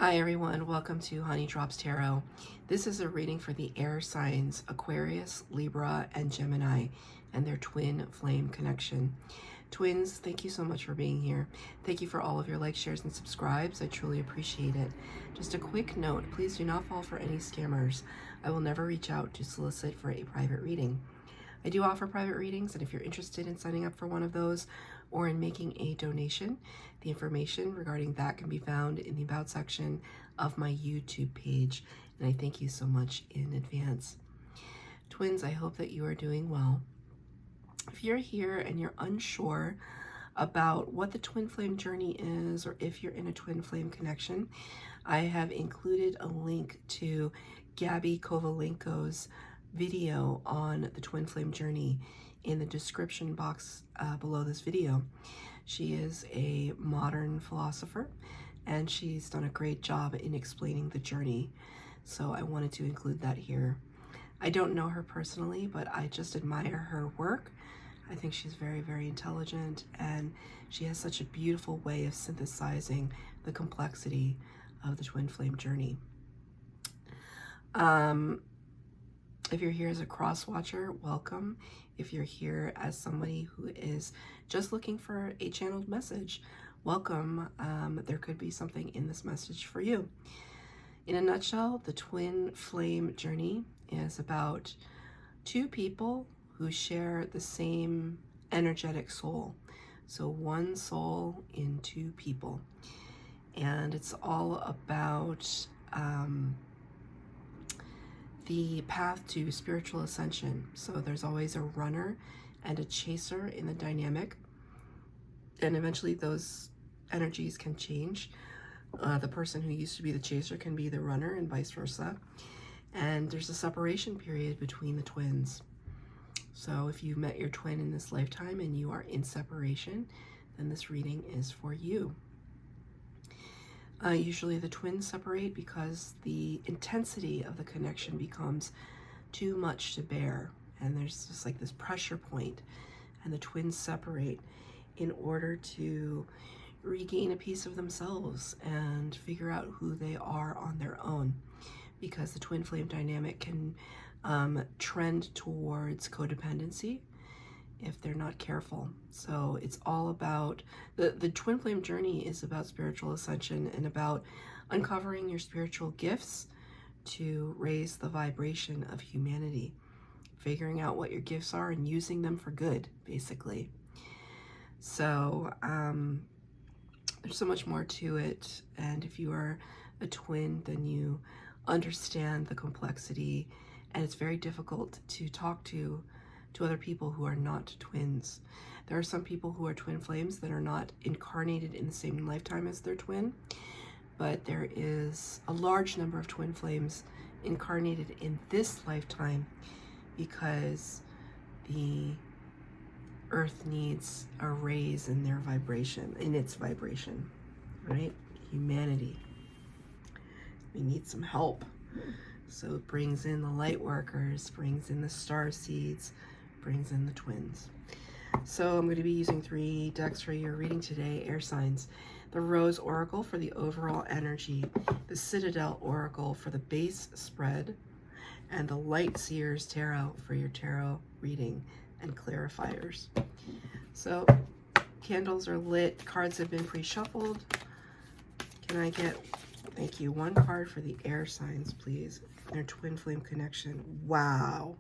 Hi everyone, welcome to Honey Drops Tarot. This is a reading for the air signs Aquarius, Libra, and Gemini and their twin flame connection. Twins, thank you so much for being here. Thank you for all of your likes, shares, and subscribes. I truly appreciate it. Just a quick note, please do not fall for any scammers. I will never reach out to solicit for a private reading. I do offer private readings, and if you're interested in signing up for one of those or in making a donation, the information regarding that can be found in the About section of my YouTube page, and I thank you so much in advance. Twins, I hope that you are doing well. If you're here and you're unsure about what the twin flame journey is, or if you're in a twin flame connection, I have included a link to Gabi Kovalenko's video on the twin flame journey in the description box below this video. She is a modern philosopher and she's done a great job in explaining the journey, so I wanted to include that here. I don't know her personally, but I just admire her work. I think she's very, very intelligent, and she has such a beautiful way of synthesizing the complexity of the twin flame journey. If you're here as a cross watcher, welcome. If you're here as somebody who is just looking for a channeled message, welcome. There could be something in this message for you. In a nutshell, the twin flame journey is about two people who share the same energetic soul. So one soul in two people. And it's all about the path to spiritual ascension. So there's always a runner and a chaser in the dynamic, and eventually those energies can change. The person who used to be the chaser can be the runner, and vice versa. And there's a separation period between the twins. So if you met your twin in this lifetime and you are in separation, then this reading is for you. Usually the twins separate because the intensity of the connection becomes too much to bear, and there's just like this pressure point, and the twins separate in order to regain a piece of themselves and figure out who they are on their own, because the twin flame dynamic can trend towards codependency if they're not careful. So it's all about, the twin flame journey is about spiritual ascension and about uncovering your spiritual gifts to raise the vibration of humanity, figuring out what your gifts are and using them for good, basically. So there's so much more to it, and if you are a twin, then you understand the complexity, and it's very difficult to talk to other people who are not twins. There are some people who are twin flames that are not incarnated in the same lifetime as their twin, but there is a large number of twin flames incarnated in this lifetime because the earth needs a raise in their vibration, in its vibration, right? Humanity, we need some help. So it brings in the light workers, brings in the star seeds, brings in the twins. So I'm going to be using 3 decks for your reading today, air signs. The Rose Oracle for the overall energy, the Citadel Oracle for the base spread, and the Light Seers Tarot for your tarot reading and clarifiers. So candles are lit, cards have been pre-shuffled. Can I get, thank you, 1 card for the air signs, please? Their twin flame connection. Wow.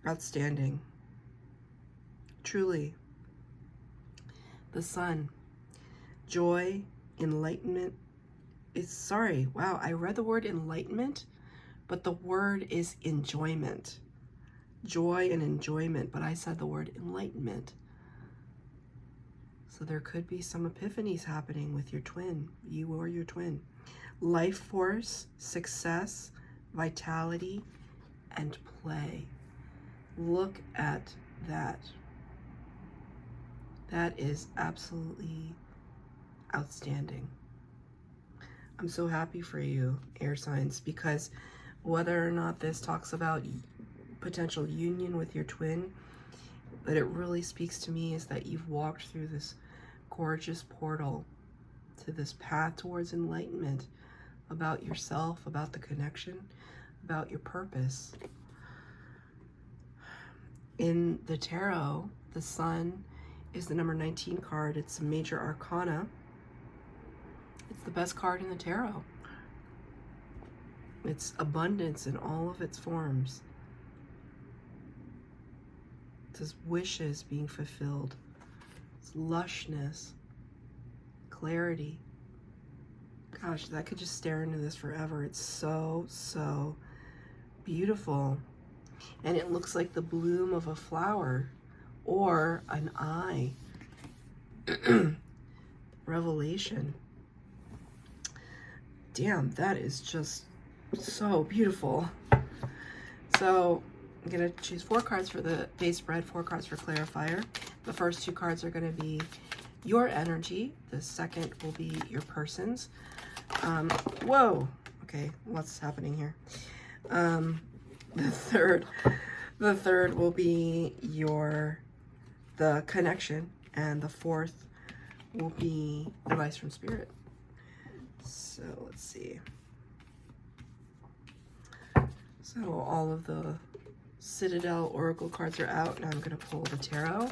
Outstanding. Truly. The Sun. Joy, enlightenment. Wow, I read the word enlightenment, but the word is enjoyment. Joy and enjoyment, but I said the word enlightenment. So there could be some epiphanies happening with your twin, you or your twin. Life force, success, vitality, and play. Look at that. That is absolutely outstanding. I'm so happy for you, air signs, because whether or not this talks about potential union with your twin, but it really speaks to me is that you've walked through this gorgeous portal to this path towards enlightenment about yourself, about the connection, about your purpose. In the tarot, the Sun is the number 19 card. It's a major arcana. It's the best card in the tarot. It's abundance in all of its forms. It's wishes being fulfilled. It's lushness, clarity. Gosh, I could just stare into this forever. It's so, so beautiful. And it looks like the bloom of a flower or an eye. Revelation. Damn, that is just so beautiful. So I'm going to choose 4 cards for the base spread, 4 cards for clarifier. The first 2 cards are going to be your energy. The second will be your person's. Whoa. Okay, what's happening here? The third will be the connection, and the fourth will be advice from spirit. So let's see. So all of the Citadel Oracle cards are out. Now I'm going to pull the tarot.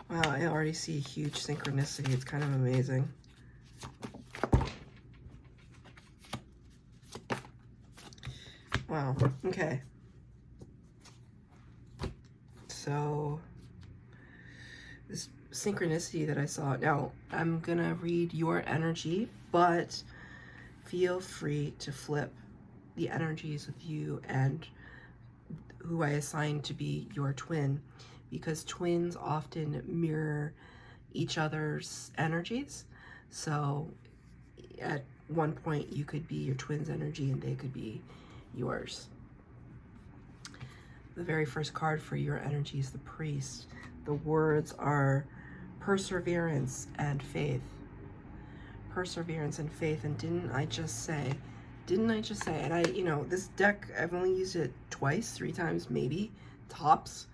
Wow, I already see a huge synchronicity. It's kind of amazing. Wow, okay. So this synchronicity that I saw. Now, I'm going to read your energy, but feel free to flip the energies with you and who I assign to be your twin, because twins often mirror each other's energies. So at one point you could be your twin's energy and they could be yours. The very first card for your energy is the Priest. The words are perseverance and faith. Perseverance and faith. And didn't I just say, and I, this deck, I've only used it twice, 3 times maybe, tops.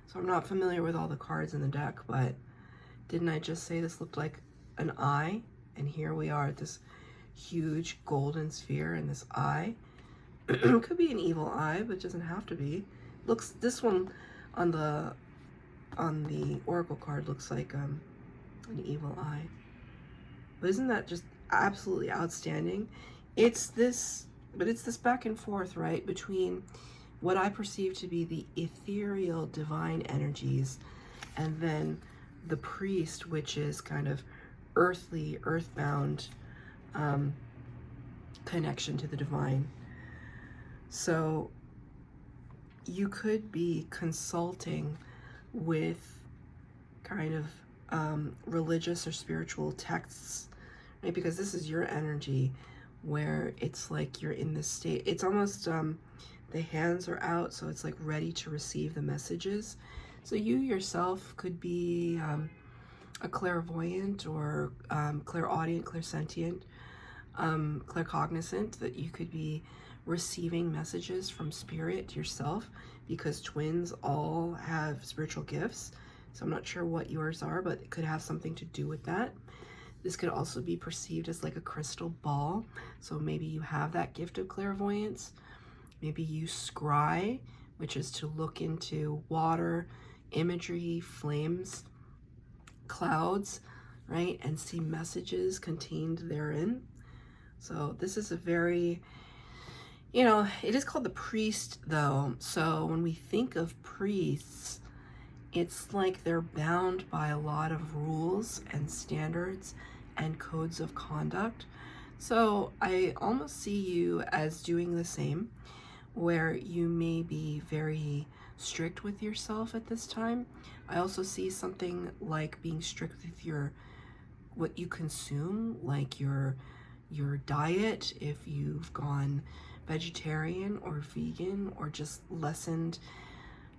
So I'm not familiar with all the cards in the deck, but didn't I just say this looked like an eye? And here we are at this huge golden sphere in this eye. Could be an evil eye, but it doesn't have to be. Looks, this one on the oracle card looks like an evil eye. But isn't that just absolutely outstanding? It's this back and forth, right, between what I perceive to be the ethereal divine energies, and then the Priest, which is kind of earthly, earthbound connection to the divine. So you could be consulting with kind of religious or spiritual texts, right? Because this is your energy, where it's like you're in this state. It's almost the hands are out, so it's like ready to receive the messages. So you yourself could be a clairvoyant or clairaudient, clairsentient, claircognizant, that you could be receiving messages from spirit yourself, because twins all have spiritual gifts. So I'm not sure what yours are, but it could have something to do with that. This could also be perceived as like a crystal ball. So maybe you have that gift of clairvoyance. Maybe you scry, which is to look into water, imagery, flames, clouds, right? And see messages contained therein. So this is a very, it is called the Priest though. So when we think of priests, it's like they're bound by a lot of rules and standards and codes of conduct. So I almost see you as doing the same, where you may be very strict with yourself at this time. I also see something like being strict with what you consume, like your diet, if you've gone vegetarian or vegan, or just lessened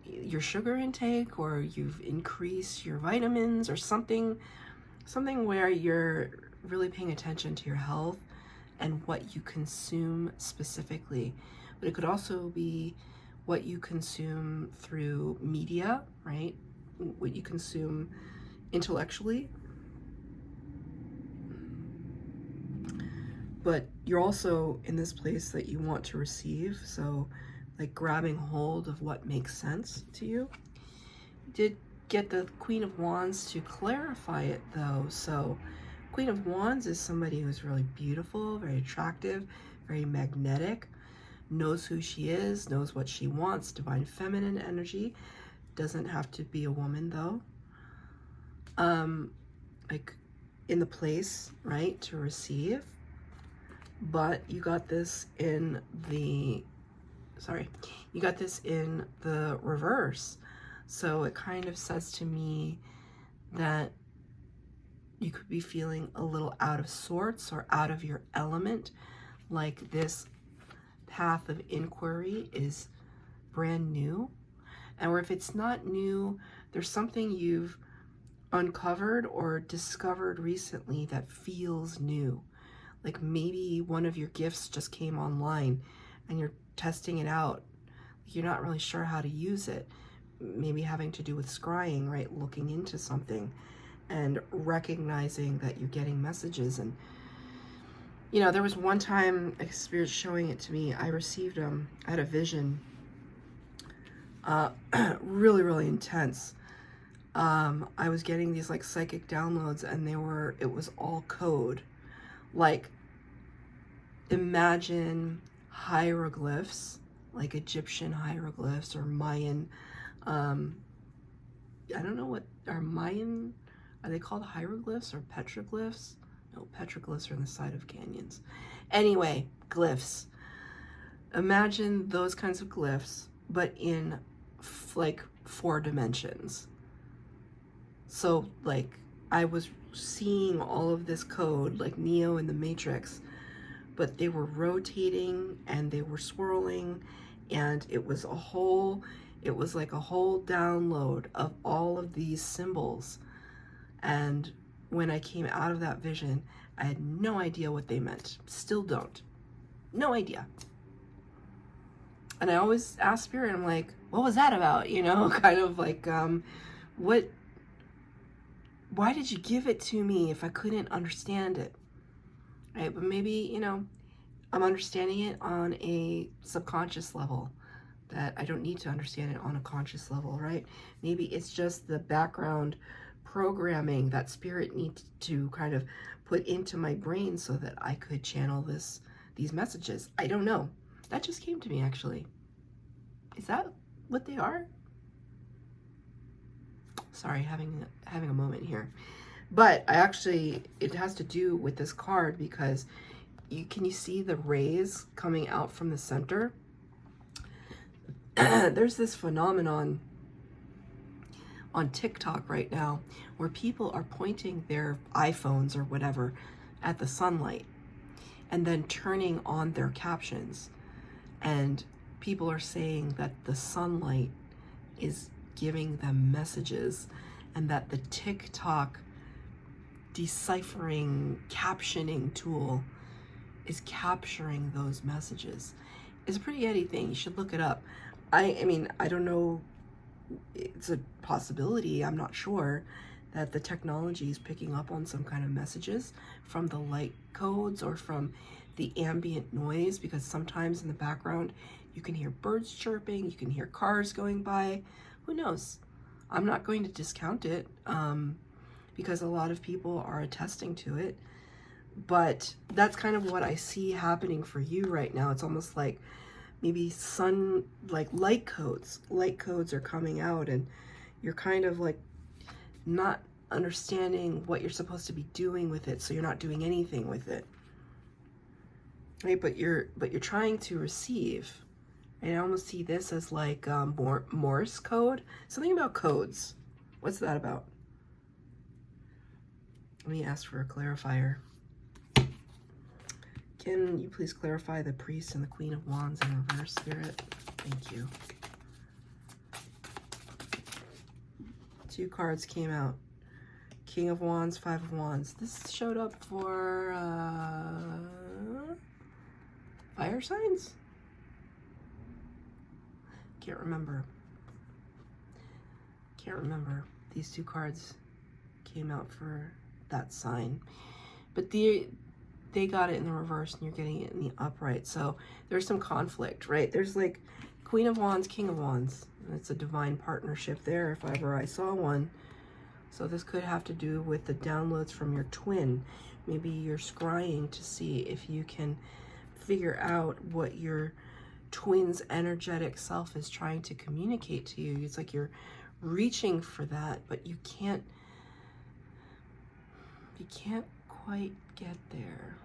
your sugar intake, or you've increased your vitamins, or something where you're really paying attention to your health and what you consume specifically. But it could also be what you consume through media, right? What you consume intellectually. But you're also in this place that you want to receive, so like grabbing hold of what makes sense to you. You did get the Queen of Wands to clarify it though. So Queen of Wands is somebody who's really beautiful, very attractive, very magnetic, knows who she is, knows what she wants, divine feminine energy. Doesn't have to be a woman though. Like in the place, right, to receive. But you got this in the, you got this in the reverse. So it kind of says to me that you could be feeling a little out of sorts or out of your element, like this path of inquiry is brand new. Or if it's not new, there's something you've uncovered or discovered recently that feels new. Like maybe one of your gifts just came online and you're testing it out. You're not really sure how to use it. Maybe having to do with scrying, right? Looking into something and recognizing that you're getting messages. And, you know, there was one time a spirit showing it to me. I received, I had a vision, really, really intense. I was getting these like psychic downloads and it was all code. Like, imagine hieroglyphs, like Egyptian hieroglyphs or Mayan, I don't know what, are they called hieroglyphs or petroglyphs? No, petroglyphs are on the side of canyons. Anyway, glyphs. Imagine those kinds of glyphs, but in like 4 dimensions. So like I was seeing all of this code like Neo in the Matrix, but they were rotating and they were swirling, and it was like a whole download of all of these symbols. And when I came out of that vision, I had no idea what they meant. Still don't. No idea. And I always ask Spirit, I'm like, what was that about? You know, kind of like, why did you give it to me if I couldn't understand it? Right? But maybe, you know, I'm understanding it on a subconscious level that I don't need to understand it on a conscious level, right? Maybe it's just the background programming that Spirit needs to kind of put into my brain so that I could channel these messages. I don't know. That just came to me, actually. Is that what they are? Sorry, having a moment here. But I actually, it has to do with this card because can you see the rays coming out from the center? There's this phenomenon on TikTok right now where people are pointing their iPhones or whatever at the sunlight and then turning on their captions. And people are saying that the sunlight is giving them messages and that the TikTok deciphering captioning tool is capturing those messages. It's a pretty heady thing. You should look it up. I mean, I don't know. It's a possibility. I'm not sure that the technology is picking up on some kind of messages from the light codes or from the ambient noise, because sometimes in the background you can hear birds chirping, you can hear cars going by. Who knows? I'm not going to discount it because a lot of people are attesting to it. But that's kind of what I see happening for you right now. It's almost like maybe light codes are coming out and you're kind of like not understanding what you're supposed to be doing with it, so you're not doing anything with it, right? But you're trying to receive. And I almost see this as like Morse code, something about codes. What's that about? Let me ask for a clarifier. Can you please clarify the Priest and the Queen of Wands in reverse, Spirit? Thank you. 2 cards came out. King of Wands, 5 of Wands. This showed up for fire signs? Can't remember. Can't remember. These two cards came out for that sign. But they got it in the reverse and you're getting it in the upright. So there's some conflict, right? There's like Queen of Wands, King of Wands. And it's a divine partnership there if ever I saw one. So this could have to do with the downloads from your twin. Maybe you're scrying to see if you can figure out what your twin's energetic self is trying to communicate to you. It's like you're reaching for that, but you can't quite get there.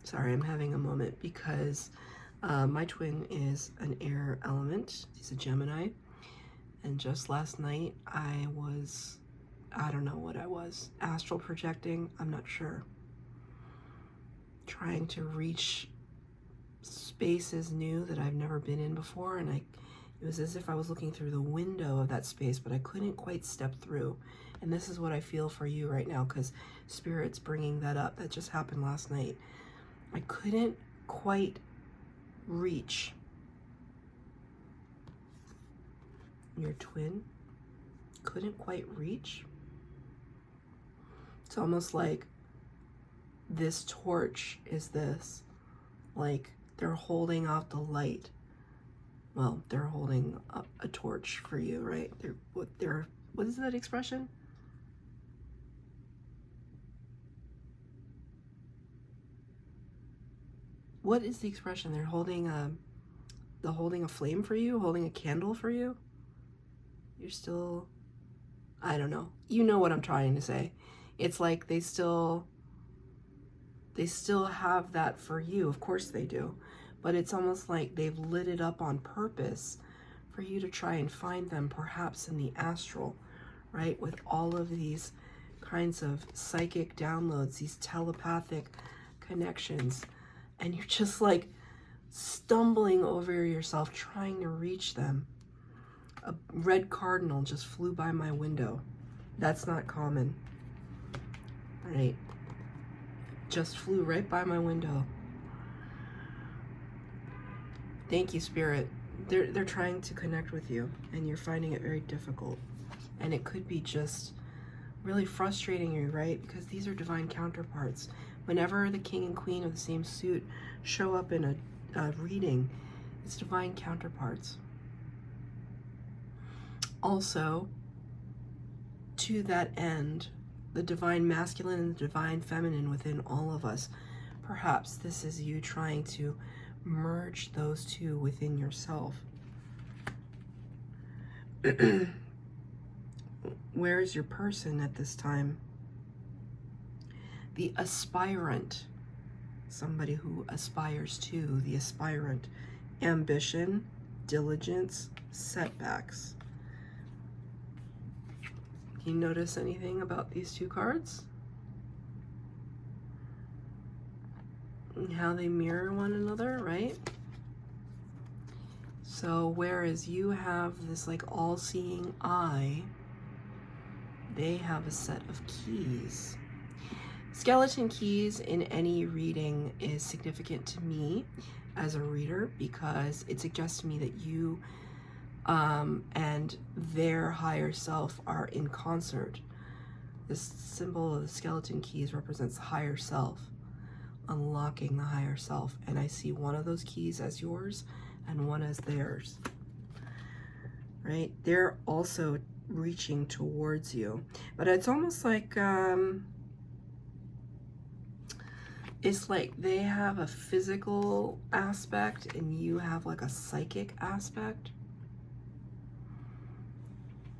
Sorry, I'm having a moment because my twin is an air element. He's a Gemini. And just last night, I don't know what I was, astral projecting, I'm not sure. Trying to reach spaces new that I've never been in before. And it was as if I was looking through the window of that space, but I couldn't quite step through. And this is what I feel for you right now, because Spirit's bringing that up. That just happened last night. I couldn't quite reach your twin. Couldn't quite reach. It's almost like this torch is this, like they're holding out the light. Well, they're holding up a torch for you, right? What is that expression? What is the expression? They're holding a flame for you, holding a candle for you. You're still, I don't know. You know what I'm trying to say. It's like they still have that for you. Of course they do. But it's almost like they've lit it up on purpose for you to try and find them, perhaps in the astral, right? With all of these kinds of psychic downloads, these telepathic connections. And you're just like stumbling over yourself trying to reach them. A red cardinal just flew by my window. That's not common, right? Just flew right by my window. Thank you, Spirit. They're trying to connect with you, and you're finding it very difficult. And it could be just really frustrating you, right? Because these are divine counterparts. Whenever the king and queen of the same suit show up in a reading, it's divine counterparts. Also, to that end, the divine masculine and the divine feminine within all of us, perhaps this is you trying to merge those two within yourself. Where is your person at this time? The aspirant, somebody who aspires to, the aspirant, ambition, diligence, setbacks. Do you notice anything about these two cards? And how they mirror one another, right? So whereas you have this like all-seeing eye, they have a set of keys. Skeleton keys in any reading is significant to me as a reader because it suggests to me that you and their higher self are in concert. This symbol of the skeleton keys represents the higher self, unlocking the higher self. And I see one of those keys as yours and one as theirs, right? They're also reaching towards you, but it's almost like, it's like they have a physical aspect and you have like a psychic aspect.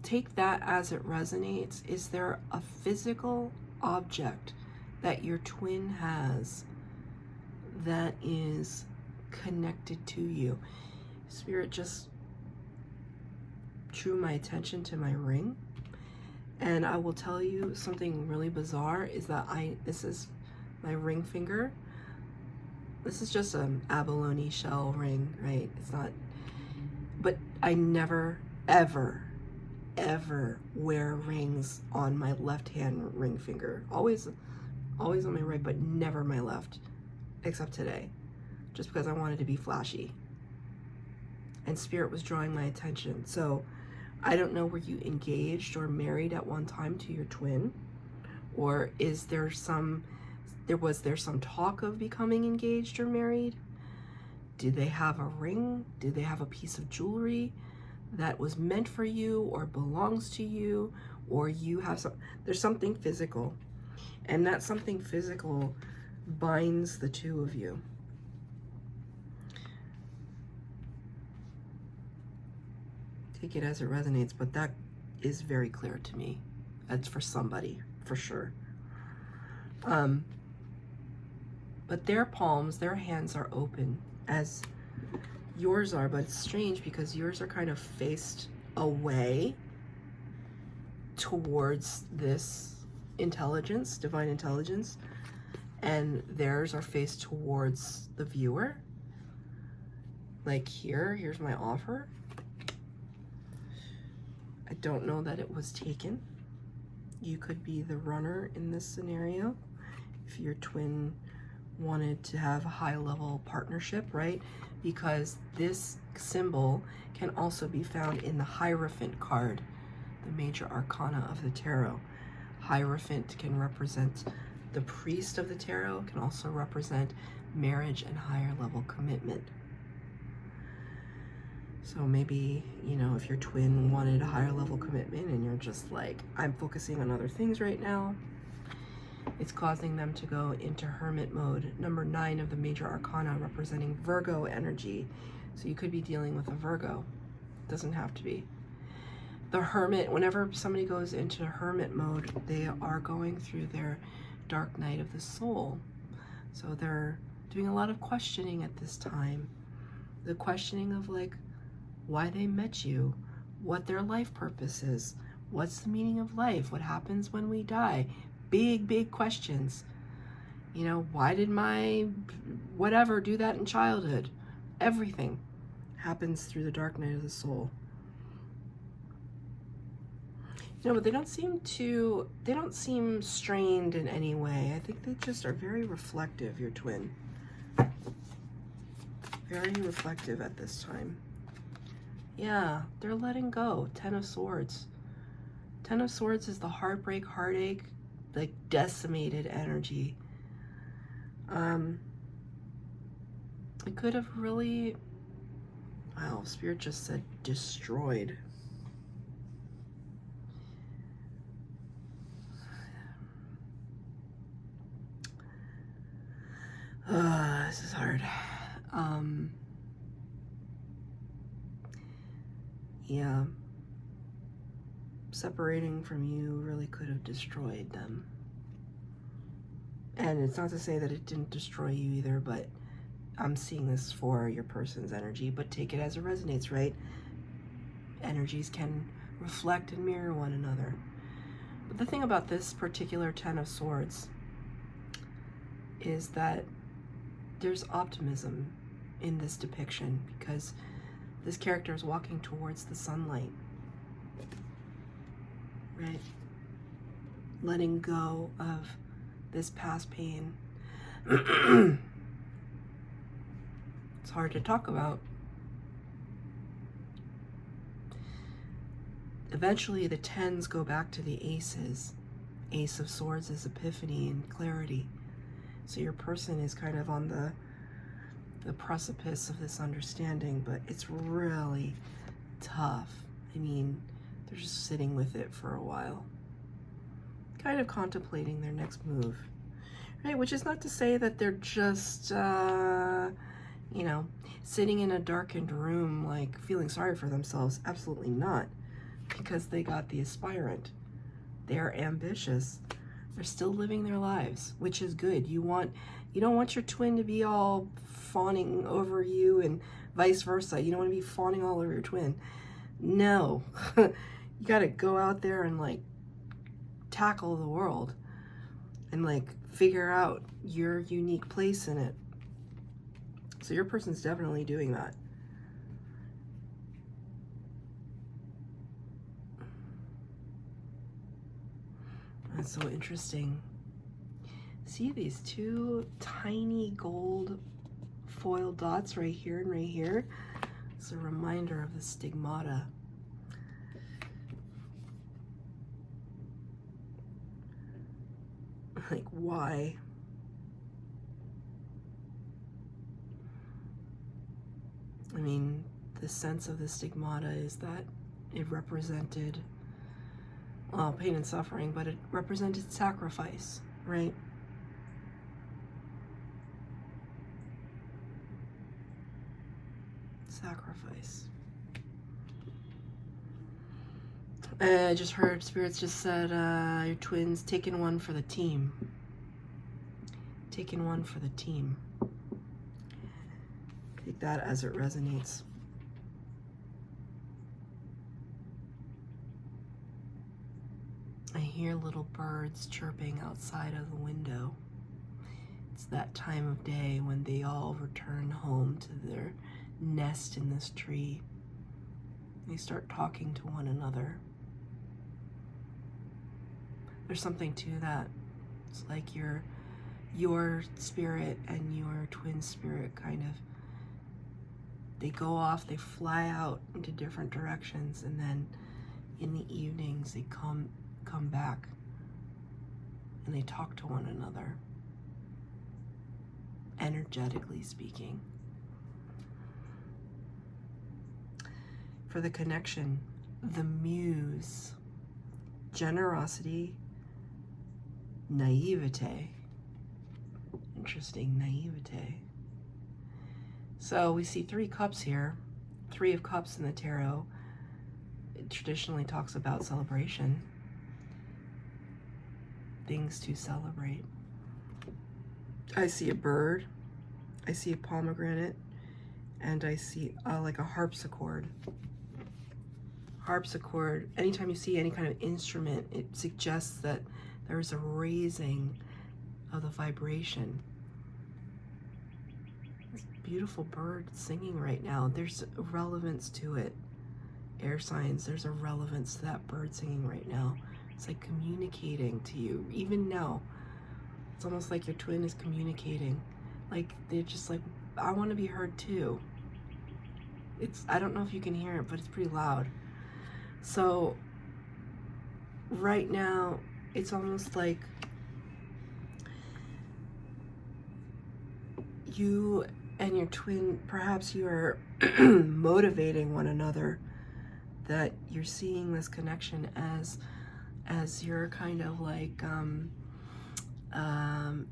Take that as it resonates. Is there a physical object that your twin has that is connected to you? Spirit just drew my attention to my ring, and I will tell you something really bizarre is that this is my ring finger. This is just an abalone shell ring, right? It's not, but I never ever wear rings on my left hand ring finger. Always on my right, but never my left, except today, just because I wanted to be flashy. and Spirit was drawing my attention. So I don't know, were you engaged or married at one time to your twin? Or is there some, was there some talk of becoming engaged or married? Did they have a ring? Did they have a piece of jewelry that was meant for you or belongs to you? Or you have some, there's something physical, and that something physical binds the two of you. Take it as it resonates, but that is very clear to me. That's for somebody, for sure. But their palms, their hands are open as yours are, but it's strange because yours are kind of faced away towards this intelligence, divine intelligence, and theirs are faced towards the viewer. Like here's my offer. I don't know that it was taken. You could be the runner in this scenario if your twin wanted to have a high-level partnership, right? Because this symbol can also be found in the Hierophant card, the major arcana of the tarot. Hierophant can represent the priest of the tarot, can also represent marriage and higher level commitment. So maybe, you know, if your twin wanted a higher level commitment and you're just like, I'm focusing on other things right now, it's causing them to go into hermit mode. Number 9 of the major arcana, representing Virgo energy. So you could be dealing with a Virgo. It doesn't have to be. The hermit, whenever somebody goes into hermit mode, they are going through their dark night of the soul. So they're doing a lot of questioning at this time. The questioning of like, why they met you, what their life purpose is, what's the meaning of life, what happens when we die. Big, big questions. You know, why did my whatever do that in childhood? Everything happens through the dark night of the soul. You know, but they don't seem strained in any way. I think they just are very reflective, your twin. Very reflective at this time. Yeah, they're letting go. 10 of Swords. 10 of Swords is the heartbreak, heartache, like decimated energy. It could have really, wow, Spirit just said destroyed. This is hard. Yeah. Separating from you really could have destroyed them. And it's not to say that it didn't destroy you either, but I'm seeing this for your person's energy, but take it as it resonates, right? Energies can reflect and mirror one another. But the thing about this particular 10 of Swords is that there's optimism in this depiction because this character is walking towards the sunlight, right? Letting go of this past pain. It's hard to talk about. Eventually the 10s go back to the aces. Ace of Swords is epiphany and clarity. So your person is kind of on the precipice of this understanding, but it's really tough. I mean, they're just sitting with it for a while, kind of contemplating their next move, right? Which is not to say that they're just, you know, sitting in a darkened room, like feeling sorry for themselves. Absolutely not, because they got the aspirant. They're ambitious. They're still living their lives, which is good. You don't want your twin to be all fawning over you and vice versa. You don't want to be fawning all over your twin. No, you got to go out there and like tackle the world and like figure out your unique place in it. So your person's definitely doing that. That's so interesting. See these two tiny gold foil dots right here and right here? It's a reminder of the stigmata. Like, why? I mean, the sense of the stigmata is that it represented, well, pain and suffering, but it represented sacrifice, right? Sacrifice. I just heard spirits just said, your twins taking one for the team. Taking one for the team. Take that as it resonates. I hear little birds chirping outside of the window. It's that time of day when they all return home to their nest in this tree. They start talking to one another. There's something to that. It's like your spirit and your twin spirit kind of, they go off, they fly out into different directions, and then in the evenings they come back and they talk to one another, energetically speaking. For the connection, the muse, generosity, naivete. Interesting, naivete. So we see 3 cups here, 3 of cups in the tarot. It traditionally talks about celebration, things to celebrate. I see a bird, I see a pomegranate, and I see like a harpsichord. Harpsichord, anytime you see any kind of instrument, it suggests that there's a raising of the vibration. This beautiful bird singing right now, there's a relevance to it. Air signs, there's a relevance to that bird singing right now. It's like communicating to you. Even now, it's almost like your twin is communicating. Like, they're just like, I want to be heard too. I don't know if you can hear it, but it's pretty loud. So right now, it's almost like you and your twin, perhaps you are motivating one another, that you're seeing this connection as your kind of like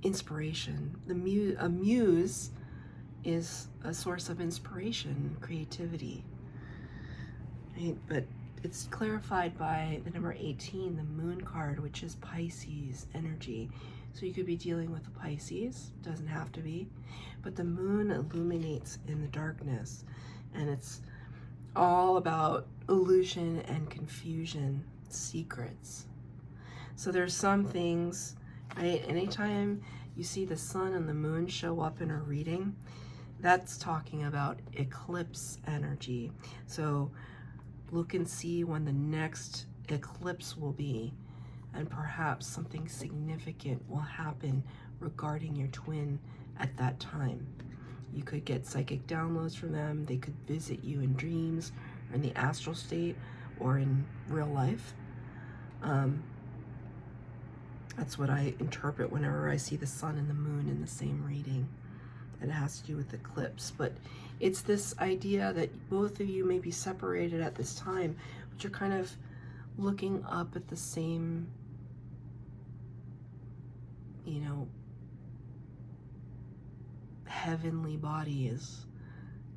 inspiration. A muse is a source of inspiration, creativity, right? But it's clarified by the number 18, the moon card, which is Pisces energy. So you could be dealing with the Pisces, doesn't have to be, but the moon illuminates in the darkness, and it's all about illusion and confusion, secrets. So there's some things, right? Anytime you see the sun and the moon show up in a reading, that's talking about eclipse energy. So look and see when the next eclipse will be, and perhaps something significant will happen regarding your twin at that time. You could get psychic downloads from them. They could visit you in dreams, or in the astral state, or in real life. That's what I interpret whenever I see the sun and the moon in the same reading. It has to do with eclipse, but it's this idea that both of you may be separated at this time, but you're kind of looking up at the same, you know, heavenly body is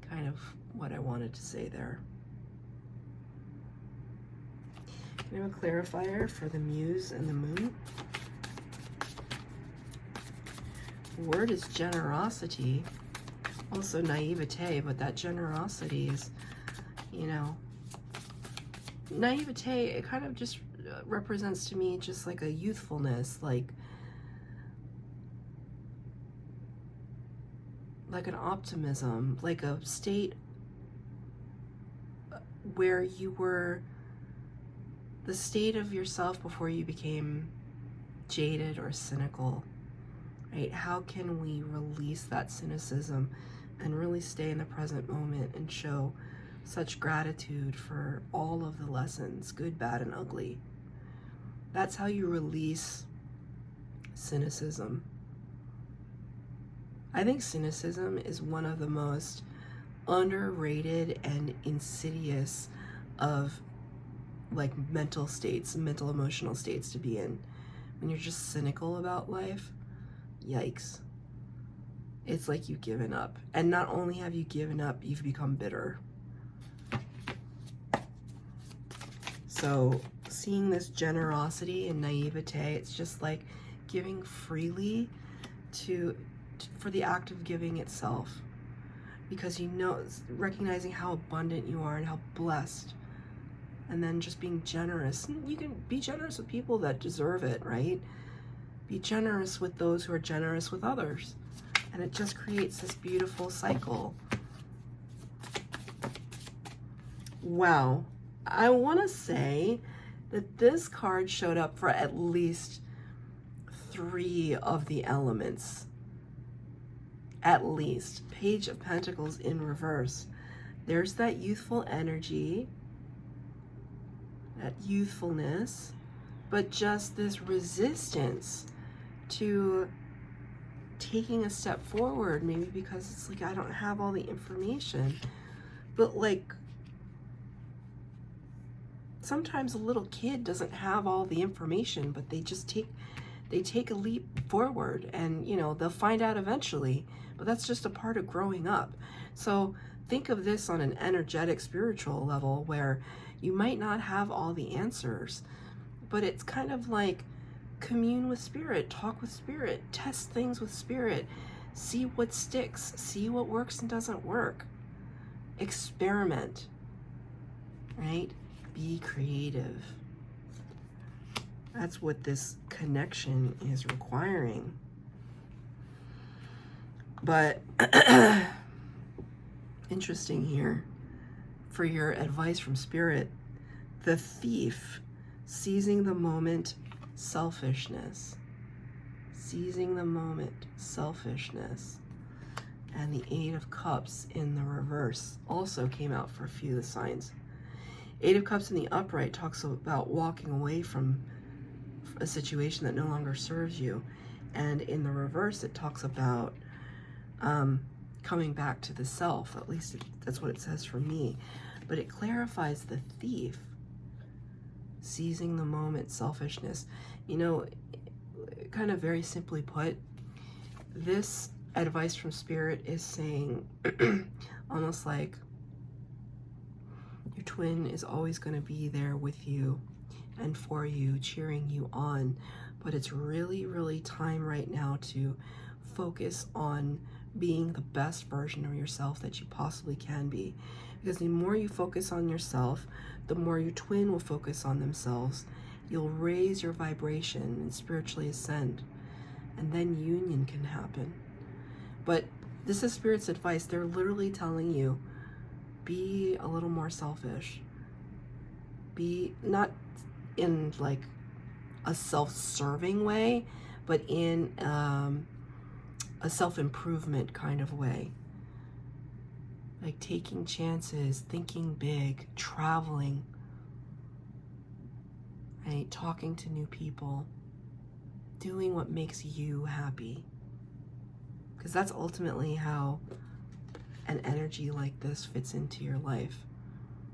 kind of what I wanted to say there. Can I have a clarifier for the muse and the moon? The word is generosity, also naivete, but that generosity is, you know, naivete, it kind of just represents to me just like a youthfulness, like an optimism, like a state where you were the state of yourself before you became jaded or cynical, right? How can we release that cynicism and really stay in the present moment and show such gratitude for all of the lessons, good, bad, and ugly. That's how you release cynicism. I think cynicism is one of the most underrated and insidious of like mental emotional states to be in. When you're just cynical about life, yikes. It's like you've given up. And not only have you given up, you've become bitter. So seeing this generosity and naivete, it's just like giving freely for the act of giving itself. Because you know, recognizing how abundant you are and how blessed. And then just being generous. You can be generous with people that deserve it, right? Be generous with those who are generous with others. And it just creates this beautiful cycle. Wow. I want to say that this card showed up for at least 3 of the elements. At least. Page of Pentacles in reverse. There's that youthful energy, that youthfulness, but just this resistance to taking a step forward, maybe because it's like I don't have all the information. But like sometimes a little kid doesn't have all the information, but they just take a leap forward, and you know, they'll find out eventually. But that's just a part of growing up. So think of this on an energetic spiritual level where you might not have all the answers, but it's kind of like commune with spirit, talk with spirit, test things with spirit, see what sticks, see what works and doesn't work. Experiment, right? Be creative. That's what this connection is requiring. But interesting here, for your advice from spirit, the Thief, seizing the moment, selfishness. Seizing the moment, selfishness. And the 8 of Cups in the reverse also came out for a few of the signs. 8 of Cups in the upright talks about walking away from a situation that no longer serves you. And in the reverse, it talks about coming back to the self. At least that's what it says for me. But it clarifies the Thief, seizing the moment, selfishness. You know, kind of very simply put, this advice from spirit is saying almost like your twin is always going to be there with you and for you, cheering you on. But it's really, really time right now to focus on being the best version of yourself that you possibly can be. Because the more you focus on yourself, the more your twin will focus on themselves. You'll raise your vibration and spiritually ascend. And then union can happen. But this is Spirit's advice. They're literally telling you, be a little more selfish. Be not in like a self-serving way, but in a self-improvement kind of way. Like taking chances, thinking big, traveling, right? Talking to new people, doing what makes you happy. Because that's ultimately how an energy like this fits into your life.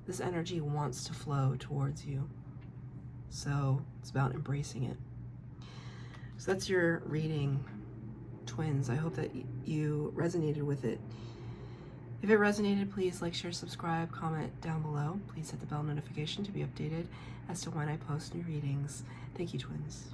This energy wants to flow towards you. So it's about embracing it. So that's your reading, twins. I hope that you resonated with it. If it resonated, please like, share, subscribe, comment down below. Please hit the bell notification to be updated as to when I post new readings. Thank you, twins.